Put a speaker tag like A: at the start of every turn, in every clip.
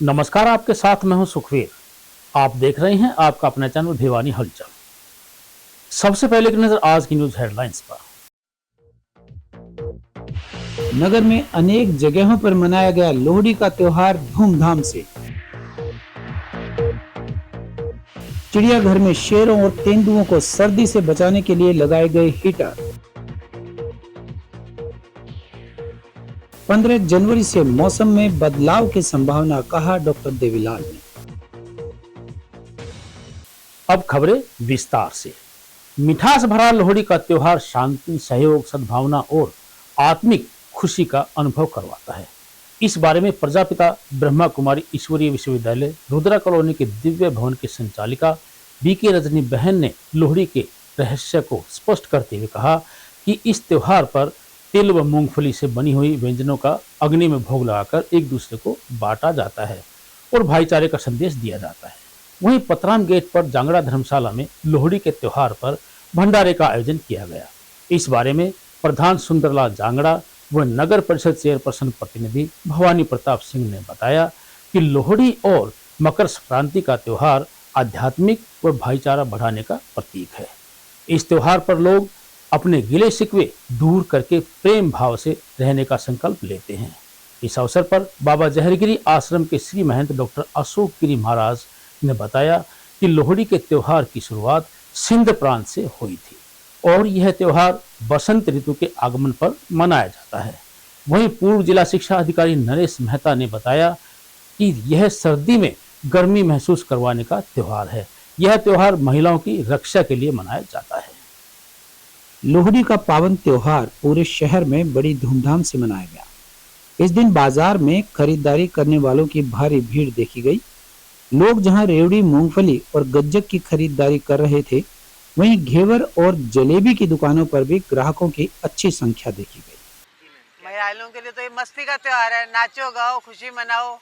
A: नमस्कार, आपके साथ मैं हूं सुखवीर। आप देख रहे हैं आपका अपना चैनल भिवानी हलचल। सबसे पहले की नजर आज की न्यूज हेडलाइंस पर।
B: नगर में अनेक जगहों पर मनाया गया लोहड़ी का त्योहार धूमधाम से। चिड़ियाघर में शेरों और तेंदुओं को सर्दी से बचाने के लिए लगाए गए हीटर। 15 जनवरी से मौसम में बदलाव की संभावना, कहा डॉक्टर देवीलाल ने।
A: अब खबरें विस्तार से। मिठास भरा लोहड़ी का त्योहार शांति, सहयोग, सद्भावना और आत्मिक खुशी का अनुभव करवाता है। इस बारे में प्रजापिता ब्रह्मा कुमारी ईश्वरीय विश्वविद्यालय रुद्रा कॉलोनी के दिव्य भवन की संचालिका बीके रजनी बहन ने लोहड़ी के रहस्य को स्पष्ट करते हुए कहा कि इस त्योहार पर तिल व मूंगफली से बनी हुई व्यंजनों का अग्नि में भोग लगाकर एक दूसरे को बांटा जाता है और भाईचारे का संदेश दिया जाता है। वहीं पतराम गेट पर जांगड़ा धर्मशाला में लोहड़ी के त्योहार पर भंडारे का आयोजन किया गया। इस बारे में प्रधान सुंदरलाल जांगड़ा व नगर परिषद चेयरपर्सन प्रतिनिधि भवानी प्रताप सिंह ने बताया कि लोहड़ी और मकर संक्रांति का त्योहार आध्यात्मिक व भाईचारा बढ़ाने का प्रतीक है। इस त्योहार पर लोग अपने गिले शिकवे दूर करके प्रेम भाव से रहने का संकल्प लेते हैं। इस अवसर पर बाबा जहरगिरी आश्रम के श्री महंत डॉक्टर अशोक गिरी महाराज ने बताया कि लोहड़ी के त्योहार की शुरुआत सिंध प्रांत से हुई थी और यह त्योहार बसंत ऋतु के आगमन पर मनाया जाता है। वहीं पूर्व जिला शिक्षा अधिकारी नरेश मेहता ने बताया कि यह सर्दी में गर्मी महसूस करवाने का त्योहार है। यह त्योहार महिलाओं की रक्षा के लिए मनाया जाता है।
B: लोहड़ी का पावन त्योहार पूरे शहर में बड़ी धूमधाम से मनाया गया। इस दिन बाजार में खरीदारी करने वालों की भारी भीड़ देखी गई। लोग जहां रेवड़ी, मूंगफली और गज्जक की खरीदारी कर रहे थे, वहीं घेवर और जलेबी की दुकानों पर भी ग्राहकों की अच्छी संख्या देखी गई।
C: महिलाओं के लिए तो ये मस्ती का त्योहार है। नाचो, गाओ, खुशी मनाओ,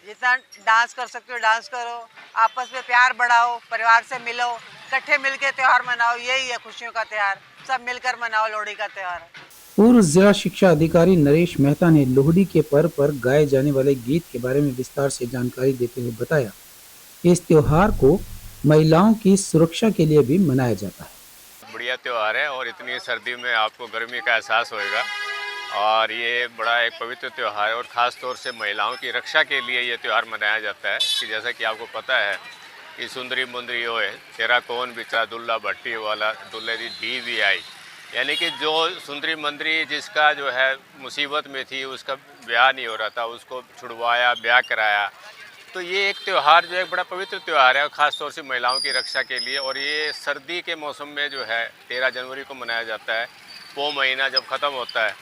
C: जितना डांस कर सकते हो डांस करो, आपस में प्यार बढ़ाओ, परिवार से मिलो, इकट्ठे मिलके त्योहार मनाओ। यही है खुशियों का त्योहार, सब मिलकर मनाओ लोहड़ी का त्योहार।
B: पूर्व जिला शिक्षा अधिकारी नरेश मेहता ने लोहड़ी के पर्व पर गाए जाने वाले गीत के बारे में विस्तार से जानकारी देते हुए बताया कि इस त्योहार को महिलाओं की सुरक्षा के लिए भी मनाया जाता है।
D: बढ़िया त्योहार है और इतनी सर्दी में आपको गर्मी का एहसास होएगा और ये बड़ा एक पवित्र त्योहार है और ख़ास तौर से महिलाओं की रक्षा के लिए ये त्यौहार मनाया जाता है कि जैसा कि आपको पता है कि सुंदरी मुंदरी होए तेरा कौन बिचा दुल्ला भट्टी वाला दुल्हे दी भी आई, यानी कि जो सुंदरी मंदरी जिसका जो है मुसीबत में थी, उसका ब्याह नहीं हो रहा था, उसको छुड़वाया, ब्याह कराया। तो ये एक त्यौहार जो है बड़ा पवित्र त्यौहार है और ख़ास तौर से महिलाओं की रक्षा के लिए। और ये सर्दी के मौसम में जो है 13 जनवरी को मनाया जाता है। पौ महीना जब ख़त्म होता है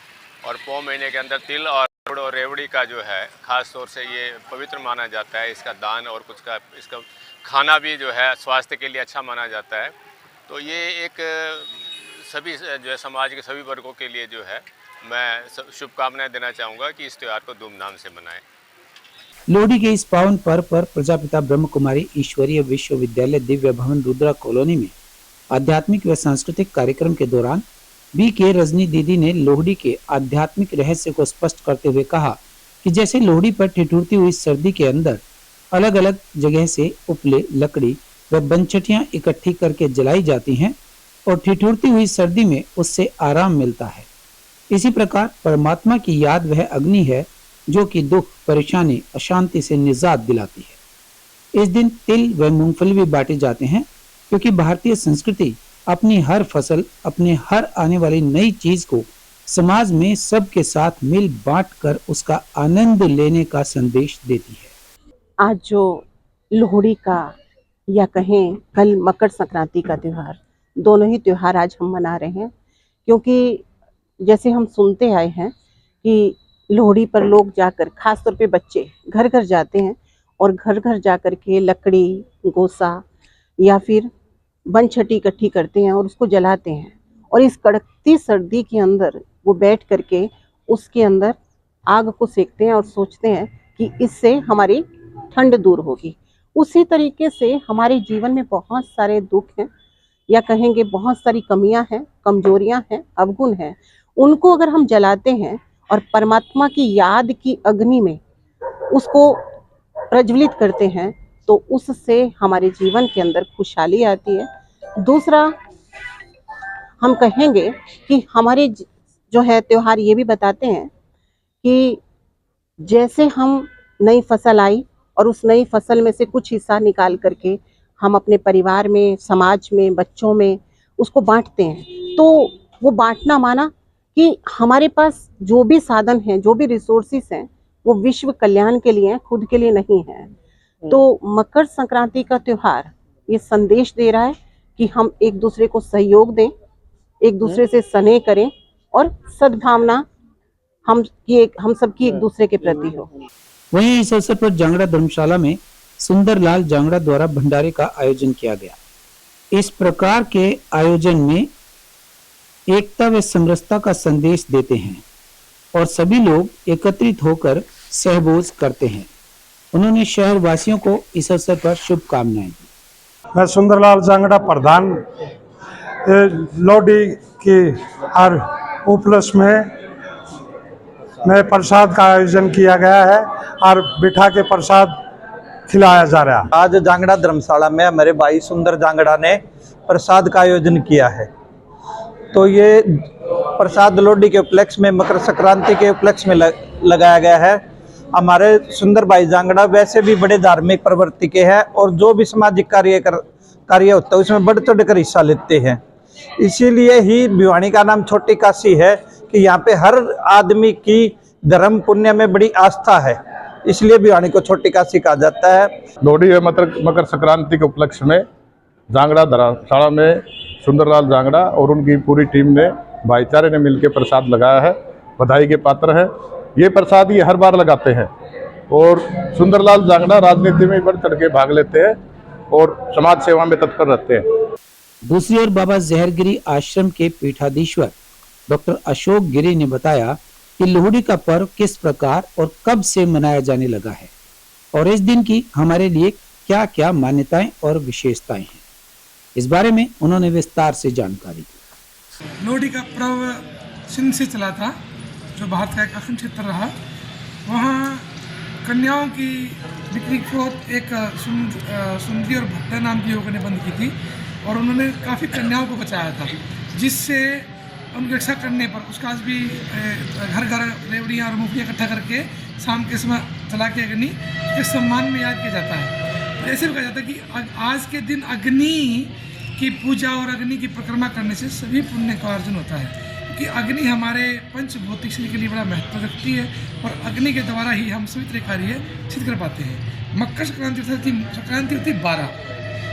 D: और पौ महीने के अंदर तिल और रेवड़ी का जो है ख़ास तौर से ये पवित्र माना जाता है। इसका दान और कुछ का इसका खाना भी जो है स्वास्थ्य के लिए अच्छा माना जाता है। तो ये एक सभी जो है समाज के सभी वर्गों के लिए जो है मैं शुभकामनाएं देना चाहूँगा कि इस त्यौहार को धूमधाम से मनाएं।
B: लोहड़ी के इस पावन पर्व पर प्रजापिता ब्रह्म कुमारी ईश्वरीय विश्वविद्यालय दिव्य भवन रुद्रा कॉलोनी में आध्यात्मिक व सांस्कृतिक कार्यक्रम के दौरान बीके रजनी दीदी ने लोहड़ी के आध्यात्मिक रहस्य को स्पष्ट करते हुए कहा कि जैसे लोहड़ी पर ठिठुरती हुई सर्दी के अंदर अलग अलग जगह से उपले, लकड़ी व बनचटियां इकट्ठी करके जलाई जाती हैं और ठिठुरती हुई सर्दी में उससे आराम मिलता है, इसी प्रकार परमात्मा की याद वह अग्नि है जो कि दुख, परेशानी, अशांति से निजात दिलाती है। इस दिन तिल व मूंगफली भी बांटे जाते हैं क्योंकि भारतीय संस्कृति अपनी हर फसल, अपने हर आने वाली नई चीज को समाज में सबके साथ मिल बांट कर उसका आनंद लेने का संदेश देती है।
E: आज जो लोहड़ी का या कहें कल मकर संक्रांति का त्यौहार, दोनों ही त्यौहार आज हम मना रहे हैं क्योंकि जैसे हम सुनते आए हैं कि लोहड़ी पर लोग जाकर, खास तौर पे बच्चे घर घर जाते हैं और घर घर जाकर के लकड़ी, गोसा या फिर बनछटी इकट्ठी करते हैं और उसको जलाते हैं और इस कड़कती सर्दी के अंदर वो बैठ करके उसके अंदर आग को सेकते हैं और सोचते हैं कि इससे हमारी ठंड दूर होगी। उसी तरीके से हमारे जीवन में बहुत सारे दुख हैं या कहेंगे बहुत सारी कमियां हैं, कमजोरियां हैं, अवगुण हैं। उनको अगर हम जलाते हैं और परमात्मा की याद की अग्नि में उसको प्रज्वलित करते हैं तो उससे हमारे जीवन के अंदर खुशहाली आती है। दूसरा, हम कहेंगे कि हमारे जो है त्योहार ये भी बताते हैं कि जैसे हम नई फसल आई और उस नई फसल में से कुछ हिस्सा निकाल करके हम अपने परिवार में, समाज में, बच्चों में उसको बांटते हैं, तो वो बांटना माना कि हमारे पास जो भी साधन हैं, जो भी रिसोर्सेस हैं, वो विश्व कल्याण के लिए हैं, खुद के लिए नहीं है। तो मकर संक्रांति का त्योहार ये संदेश दे रहा है कि हम एक दूसरे को सहयोग दें, एक दूसरे से स्नेह करें और सद्भावना हम सबकी एक दूसरे के प्रति हो।
B: वहीं इस अवसर पर जांगड़ा धर्मशाला में सुंदरलाल जांगड़ा द्वारा भंडारे का आयोजन किया गया। इस प्रकार के आयोजन में एकता व समरसता का संदेश देते हैं और सभी लोग एकत्रित होकर सहभोज करते हैं। उन्होंने शहर वासियों को इस अवसर पर शुभकामनाएं दी।
F: मैं सुंदरलाल जांगड़ा प्रधान, लोहड़ी की हर उपलक्ष्य में प्रसाद का आयोजन किया गया है और बिठा के प्रसाद खिलाया जा रहा है।
G: आज जांगड़ा धर्मशाला में हमारे भाई सुंदर जांगड़ा ने प्रसाद का आयोजन किया है। तो ये प्रसाद लोहड़ी के उपलक्ष्य में, मकर संक्रांति के उपलक्ष्य में लगाया गया है। हमारे सुंदर भाई जांगड़ा वैसे भी बड़े धार्मिक प्रवृत्ति के हैं और जो भी सामाजिक कार्य होता है उसमें बढ़ चढ़ कर हिस्सा लेते हैं। इसीलिए ही भिवानी का नाम छोटी काशी है कि यहाँ पे हर आदमी की धर्म पुण्य में बड़ी आस्था है, इसलिए भिवानी को छोटी काशी कहा जाता है।
H: लोहड़ी व मकर संक्रांति के उपलक्ष्य में जांगड़ा धर्मशाला में सुंदरलाल जांगड़ा और उनकी पूरी टीम ने, भाईचारे ने मिलकर प्रसाद लगाया है। बधाई के पात्र है। ये प्रसाद ये हर बार लगाते हैं और सुंदरलाल जांगड़ा राजनीति में बढ़ चढ़ के भाग लेते हैं और समाज सेवा में तत्पर रहते हैं।
B: दूसरी ओर बाबा जहरगिरी आश्रम के पीठाधीश्वर डॉक्टर अशोक गिरी ने बताया कि लोहड़ी का पर्व किस प्रकार और कब से मनाया जाने लगा है और इस दिन की हमारे लिए क्या क्या मान्यताएं और विशेषताएं हैं। इस बारे में उन्होंने विस्तार से जानकारी दी।
I: लोहड़ी का पर्व सिंध से चला था, जो भारत का एक अखंड क्षेत्र रहा। वहाँ कन्याओं की बिक्री को एक सुंदरी और भट्टा नाम की युवक ने बंद की थी और उन्होंने काफ़ी कन्याओं को बचाया था, जिससे उनकी रक्षा करने पर उसका आज भी घर घर रेवड़ियाँ और मूंगफलियाँ इकट्ठा करके शाम के समय जला के अग्नि के सम्मान में याद किया जाता है। तो ऐसे भी कहा जाता है कि आज के दिन अग्नि की पूजा और अग्नि की परिक्रमा करने से सभी पुण्य का अर्जन होता है, क्योंकि अग्नि हमारे पंचभौतिक शरीर के लिए बड़ा महत्व रखती है और अग्नि के द्वारा ही हम सभी तरह कार्य सिद्ध कर पाते हैं। मकर संक्रांति होती 12,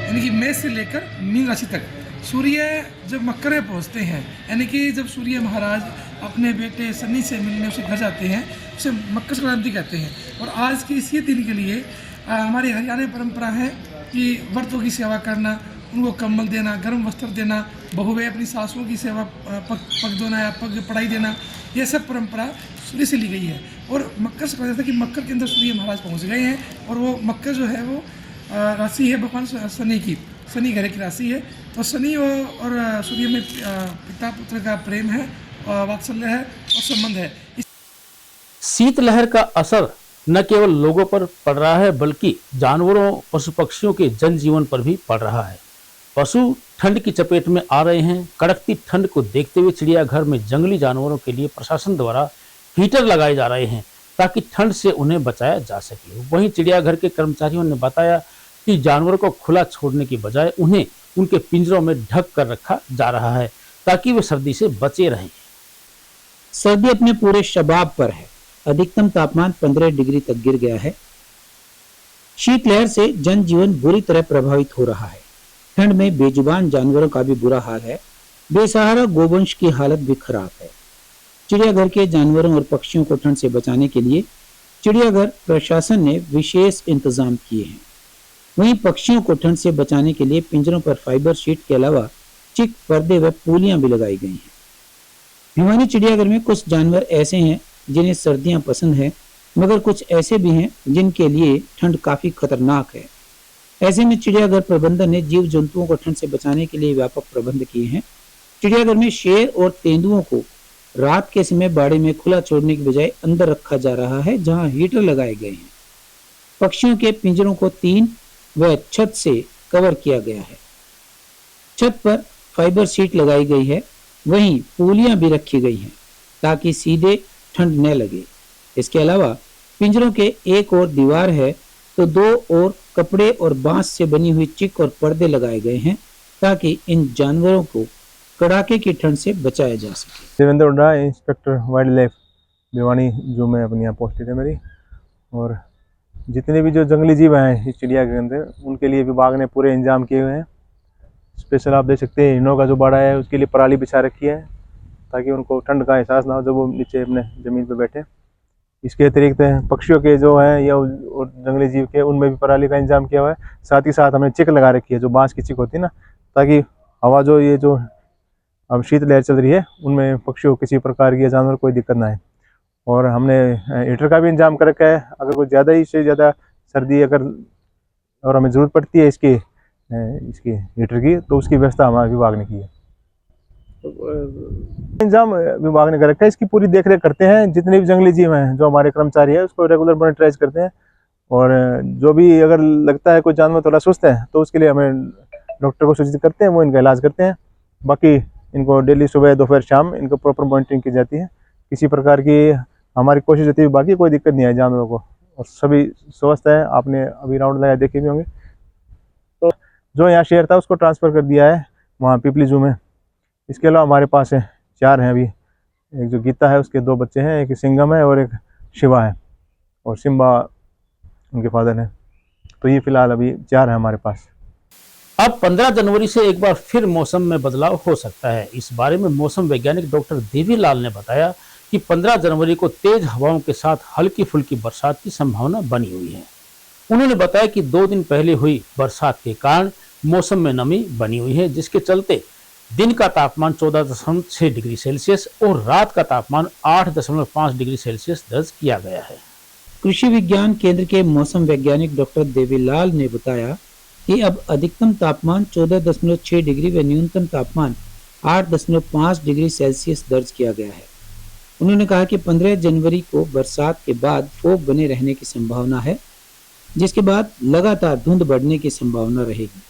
I: यानी कि मेष से लेकर मीन राशि तक। सूर्य जब मकर में पहुँचते हैं, यानी कि जब सूर्य महाराज अपने बेटे शनि से मिलने उसे घर जाते हैं, उसे मकर संक्रांति कहते हैं। और आज के इसी दिन के लिए हमारी हरियाणा में परंपरा है कि व्रतों की सेवा करना, उनको कंबल देना, गर्म वस्त्र देना, बहुएं अपनी सासुओं की सेवा, पग धोना या पग पढ़ाई देना, ये सब परंपरा सूर्य से ली गई है। और मकर संक्रांति कि मकर के अंदर सूर्य महाराज पहुँच गए हैं और वो मकर जो है वो राशि है भगवान शनि की, शनि ग्रह की राशि है। तो शनि और सूर्य में पिता पुत्र का प्रेम है, वात्सल्य है और संबंध है।
A: शीतलहर का असर न केवल लोगों पर पड़ रहा है बल्कि जानवरों, पशु पक्षियों के जनजीवन पर भी पड़ रहा है। पशु ठंड की चपेट में आ रहे हैं। कड़कती ठंड को देखते हुए चिड़ियाघर में जंगली जानवरों के लिए प्रशासन द्वारा हीटर लगाए जा रहे हैं ताकि ठंड से उन्हें बचाया जा सके। वहीं चिड़ियाघर के कर्मचारियों ने बताया कि जानवरों को खुला छोड़ने की बजाय उन्हें उनके पिंजरों में ढक कर रखा जा रहा है ताकि वे सर्दी से बचे रहें।
B: सर्दी अपने पूरे शबाब पर है। अधिकतम तापमान 15 डिग्री तक गिर गया है। शीतलहर से जनजीवन बुरी तरह प्रभावित हो रहा है। ठंड में बेजुबान जानवरों का भी बुरा हाल है। बेसहारा गोवंश की हालत भी खराब है। चिड़ियाघर के जानवरों और पक्षियों को ठंड से बचाने के लिए चिड़ियाघर प्रशासन ने विशेष इंतजाम किए हैं। वहीं पक्षियों को ठंड से बचाने के लिए पिंजरों पर फाइबर शीट के अलावा चिक, पर्दे व पूलियां भी लगाई गई हैं। भिवानी चिड़ियाघर में कुछ जानवर ऐसे हैं जिन्हें सर्दियां पसंद है, मगर कुछ ऐसे भी हैं जिनके लिए ठंड काफी खतरनाक है। ऐसे में चिड़ियाघर प्रबंधन ने जीव जंतुओं को ठंड से बचाने के लिए व्यापक प्रबंध किए हैं। चिड़ियाघर में शेर और तेंदुओं को रात के समय बाड़े में खुला छोड़ने की बजाय अंदर रखा जा रहा है, जहां हीटर लगाए गए हैं। पक्षियों के पिंजरों को टीन व छत से कवर किया गया है। छत पर फाइबर शीट लगाई गई है, वहीं पूलियां भी रखी गई हैं ताकि सीधे ठंड न लगे। इसके अलावा पिंजरों के एक और दीवार है तो दो और कपड़े और बांस से बनी हुई चिक और पर्दे लगाए गए हैं ताकि इन जानवरों को कड़ाके की ठंड से बचाया जा सके।
J: Devendra Hooda, inspector wild life Bhiwani जू में अपनी यहाँ पोस्टेड है मेरी। और जितने भी जो जंगली जीव हैं इस चिड़िया के अंदर, उनके लिए विभाग ने पूरे इंतजाम किए हुए हैं। स्पेशल आप देख सकते हैं हिरणों का जो बाड़ा है उसके लिए पराली बिछा रखी है ताकि उनको ठंड का एहसास ना हो जब वो नीचे अपने ज़मीन पर बैठे। इसके अतिरिक्त पक्षियों के जो हैं या और जंगली जीव के, उनमें भी पराली का इंतजाम किया हुआ है। साथ ही साथ हमने चिक लगा रखी है, जो बांस की चिक होती है ना, ताकि हवा जो ये जो अब शीत लहर चल रही है उनमें पक्षियों को किसी प्रकार की जानवर कोई दिक्कत ना आए। और हमने हीटर का भी इंतजाम कर रखा है, अगर कोई ज़्यादा ही से ज़्यादा सर्दी अगर और हमें ज़रूरत पड़ती है इसकी हीटर की, तो उसकी व्यवस्था हमारे विभाग ने की है। इंतजाम विभाग ने कर रखा है, इसकी पूरी देखरेख करते हैं। जितने भी जंगली जीव हैं जो हमारे कर्मचारी हैं उसको रेगुलर मॉनिटराइज करते हैं। और जो भी अगर लगता है कोई जानवर थोड़ा सुस्त है तो उसके लिए हमें डॉक्टर को सूचित करते हैं, वो इनका इलाज करते हैं। बाकी इनको डेली सुबह दोपहर शाम इनको प्रॉपर मॉनिटरिंग की जाती है। किसी प्रकार की हमारी कोशिश रहती है, बाकी कोई दिक्कत नहीं है जानवरों को, और सभी स्वस्थ है। आपने अभी राउंड लगाया देखे भी होंगे। तो जो यहाँ शेर था उसको ट्रांसफ़र कर दिया है वहाँ पिपली जू में। इसके अलावा हमारे पास है 4 हैं अभी। एक जो गीता है उसके 2 बच्चे हैं, एक सिंघम है और एक शिवा है, और सिम्बा उनके फादर हैं। तो ये फिलहाल अभी 4 हैं हमारे पास।
A: अब 15 जनवरी से एक बार फिर मौसम में बदलाव हो सकता है। इस बारे में मौसम वैज्ञानिक डॉक्टर देवीलाल ने बताया कि 15 जनवरी को तेज हवाओं के साथ हल्की फुल्की बरसात की संभावना बनी हुई है। उन्होंने बताया कि 2 दिन पहले हुई बरसात के कारण मौसम में नमी बनी हुई है, जिसके चलते दिन का तापमान 14.6 डिग्री सेल्सियस और रात का तापमान 8.5 डिग्री सेल्सियस दर्ज किया गया है।
B: कृषि विज्ञान केंद्र के मौसम वैज्ञानिक डॉक्टर देवीलाल ने बताया कि अब अधिकतम तापमान 14.6 डिग्री व न्यूनतम तापमान 8.5 डिग्री सेल्सियस दर्ज किया गया है। उन्होंने कहा कि 15 जनवरी को बरसात के बाद फोग बने रहने की संभावना है, जिसके बाद लगातार धुंध बढ़ने की संभावना रहेगी।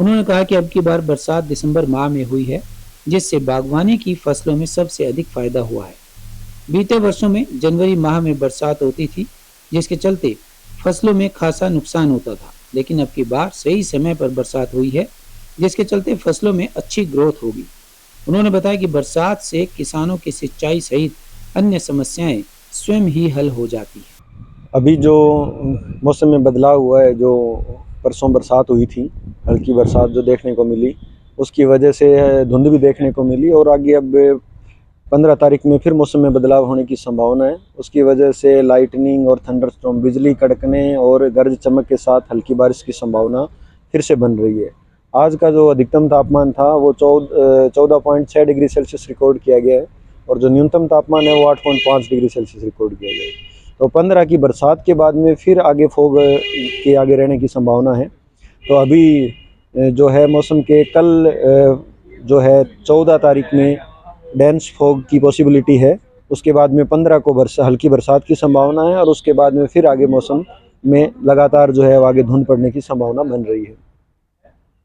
B: उन्होंने कहा कि अब की बार बरसात दिसंबर माह में हुई है, जिससे बागवानी की फसलों में सबसे अधिक फायदा हुआ है। बीते वर्षों में जनवरी माह में बरसात होती थी, जिसके चलते फसलों में खासा नुकसान होता था, लेकिन अब की बार सही समय पर बरसात हुई है, जिसके चलते फसलों में अच्छी ग्रोथ होगी। उन्होंने बताया कि बरसात से किसानों की सिंचाई सहित अन्य समस्याएं स्वयं ही हल हो जाती है।
K: अभी जो मौसम में बदलाव हुआ है, जो परसों बरसात हुई थी, हल्की बरसात जो देखने को मिली, उसकी वजह से धुंध भी देखने को मिली, और आगे अब 15 तारीख में फिर मौसम में बदलाव होने की संभावना है। उसकी वजह से लाइटनिंग और थंडरस्टॉर्म, बिजली कड़कने और गरज चमक के साथ हल्की बारिश की संभावना फिर से बन रही है। आज का जो अधिकतम तापमान था वो 14.6 डिग्री सेल्सियस रिकॉर्ड किया गया है, और जो न्यूनतम तापमान है वो 8.5 डिग्री सेल्सियस रिकॉर्ड किया गया है। तो 15 की बरसात के बाद में फिर आगे फोग के आगे रहने की संभावना है। तो अभी जो है मौसम के कल जो है 14 तारीख में डेंस फॉग की पॉसिबिलिटी है। उसके बाद में 15 को हल्की बरसात की संभावना है, और उसके बाद में फिर आगे मौसम में लगातार जो है आगे धुंध पड़ने की संभावना बन रही है।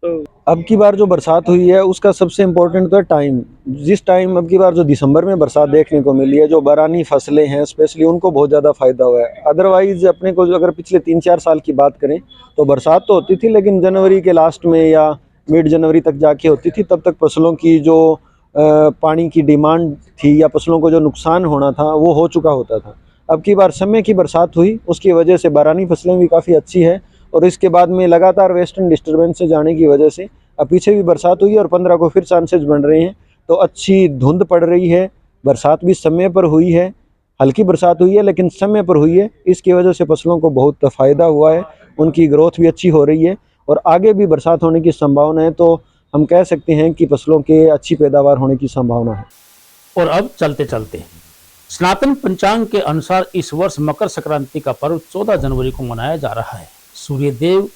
K: तो अब की बार जो बरसात हुई है उसका सबसे इम्पोर्टेंट तो है टाइम। जिस टाइम अब की बार जो दिसंबर में बरसात देखने को मिली है, जो बारानी फसलें हैं स्पेशली उनको बहुत ज़्यादा फ़ायदा हुआ है। अदरवाइज़ अपने को जो अगर पिछले 3-4 साल की बात करें तो बरसात तो होती थी, लेकिन जनवरी के लास्ट में या मिड जनवरी तक जाके होती थी। तब तक फसलों की जो पानी की डिमांड थी या फसलों को जो नुकसान होना था वो हो चुका होता था। अब की बार समय की बरसात हुई, उसकी वजह से बारानी फसलें भी काफ़ी अच्छी है, और इसके बाद में लगातार वेस्टर्न डिस्टर्बेंस से जाने की वजह से अब पीछे भी बरसात हुई और 15 को फिर चांसेस बन रहे हैं। तो अच्छी धुंध पड़ रही है, बरसात भी समय पर हुई है, हल्की बरसात हुई है लेकिन समय पर हुई है। इसकी वजह से फसलों को बहुत फ़ायदा हुआ है, उनकी ग्रोथ भी अच्छी हो रही है, और आगे भी बरसात होने की संभावना है। तो हम कह सकते हैं कि फसलों के अच्छी पैदावार होने की संभावना है।
A: और अब चलते चलते सनातन पंचांग के अनुसार इस वर्ष मकर संक्रांति का पर्व 14 जनवरी को मनाया जा रहा है। सूर्यदेव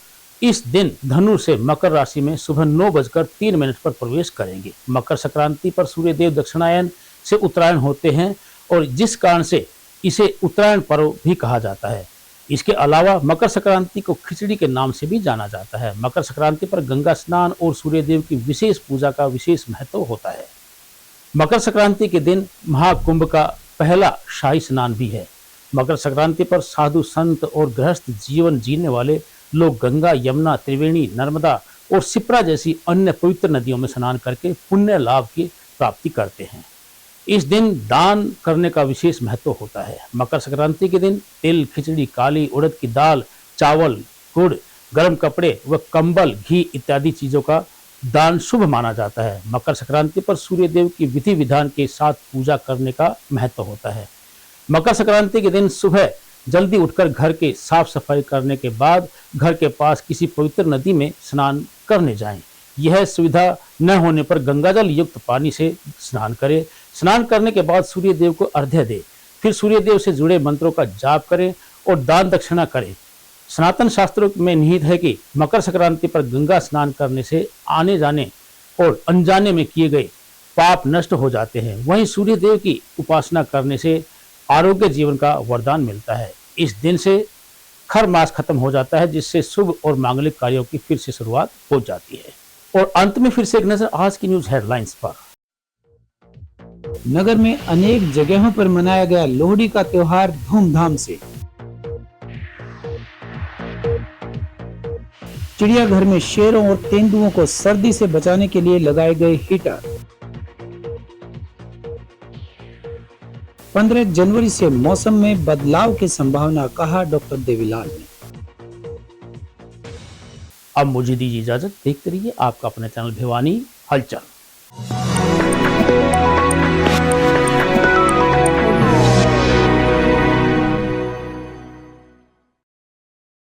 A: इस दिन धनु से मकर राशि में सुबह 9:03 पर प्रवेश करेंगे। मकर संक्रांति पर सूर्यदेव दक्षिणायन से उत्तरायण होते हैं, और जिस कारण से इसे उत्तरायण पर्व भी कहा जाता है। इसके अलावा मकर संक्रांति को खिचड़ी के नाम से भी जाना जाता है। मकर संक्रांति पर गंगा स्नान और सूर्यदेव की विशेष पूजा का विशेष महत्व होता है। मकर संक्रांति के दिन महाकुंभ का पहला शाही स्नान भी है। मकर संक्रांति पर साधु संत और गृहस्थ जीवन जीने वाले लोग गंगा, यमुना, त्रिवेणी, नर्मदा और शिप्रा जैसी अन्य पवित्र नदियों में स्नान करके पुण्य लाभ की प्राप्ति करते हैं। इस दिन दान करने का विशेष महत्व होता है। मकर संक्रांति के दिन तिल, खिचड़ी, काली उड़द की दाल, चावल, गुड़, गर्म कपड़े व कंबल, घी इत्यादि चीजों का दान शुभ माना जाता है। मकर संक्रांति पर सूर्य देव की विधि विधान के साथ पूजा करने का महत्व होता है। मकर संक्रांति के दिन सुबह जल्दी उठकर घर के साफ सफाई करने के बाद घर के पास किसी पवित्र नदी में स्नान करने जाएं। यह सुविधा न होने पर गंगाजल युक्त पानी से स्नान करें। स्नान करने के बाद सूर्य देव को अर्घ्य दें। फिर सूर्य देव से जुड़े मंत्रों का जाप करें और दान दक्षिणा करें। सनातन शास्त्रों में निहित है कि मकर संक्रांति पर गंगा स्नान करने से आने जाने और अनजाने में किए गए पाप नष्ट हो जाते हैं। वहीं सूर्य देव की उपासना करने से आरोग्य जीवन का वरदान मिलता है। इस दिन से खर मास खत्म हो जाता है, जिससे शुभ और मांगलिक कार्यों की फिर से शुरुआत हो जाती है। और अंत में फिर से एक नजर आज की न्यूज हेडलाइंस पर।
B: नगर में अनेक जगहों पर मनाया गया लोहड़ी का त्योहार धूमधाम से। चिड़ियाघर में शेरों और तेंदुओं को सर्दी से बचाने के लिए लगाए गए हीटर। 15 जनवरी से मौसम में बदलाव की संभावना, कहा डॉक्टर देवीलाल ने।
A: अब मुझे दीजिए इजाजत। देखते रहिए आपका अपना चैनल भिवानी हलचल।